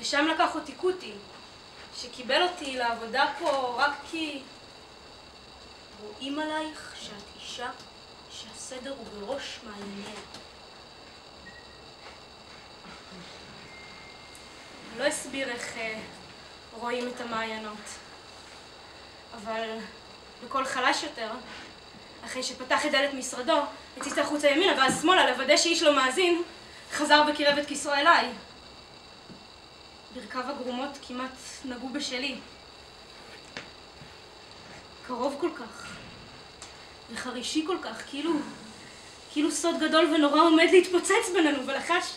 ושם לקח אותי קוטי, שקיבל אותי לעבודה פה רק כי רואים עלייך שאת אישה שהסדר הוא בראש מעייניה. לא אסביר איך רואים את המעיינות, אבל בקול חלש יותר, אחרי שפתח את דלת משרדו, הציץ החוצה ימינה ואז שמאלה לוודא שאיש לא מאזין, חזר וקירב את כיסאו אליי. ברכיו הגרומות כמעט נגעו בשלי. קרוב כל כך, וחרישי כל כך, כאילו סוד גדול ונורא עומד להתפוצץ בינינו, ולחש.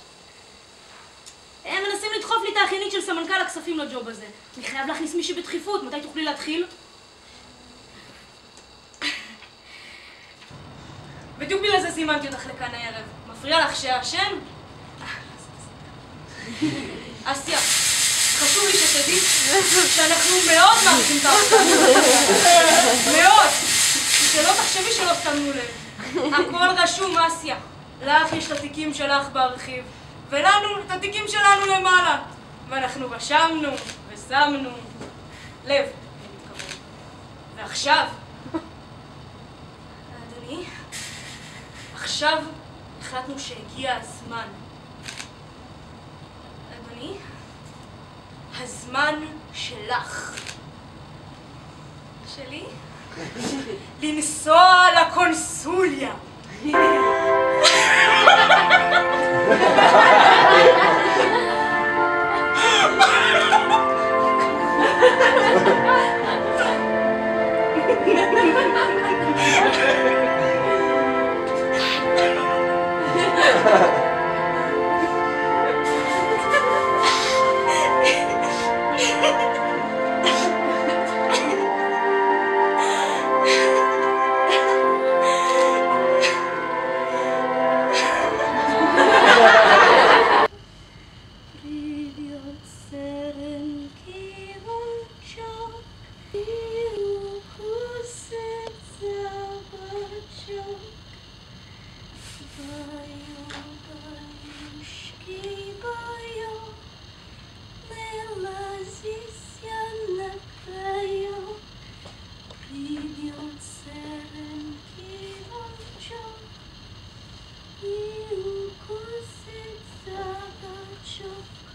הם מנסים לדחוף לי את האחיינית של סמנכ"ל הכספים לג'וב הזה. אני חייב להכניס מישהי בדחיפות, מתי תוכלי להתחיל? בדיוק בגלל זה זימנתי אותך לכאן הערב. מפריע לך שהשם? אסיה, חשוב לי שתדעי שאנחנו מאוד מעריכים את העבודה. מאוד. שלא תחשבי שלא שמנו לב. הכל רשום, אסיה. לך יש את התיקים שלך בארכיב, ולנו את התיקים שלנו למעלה. ואנחנו רשמנו ושמנו לב. ועכשיו, אדוני, עכשיו החלטנו שהגיע הזמן. אדוני, הזמן שלך. שלי? לנסוע לקונסוליה. Sure.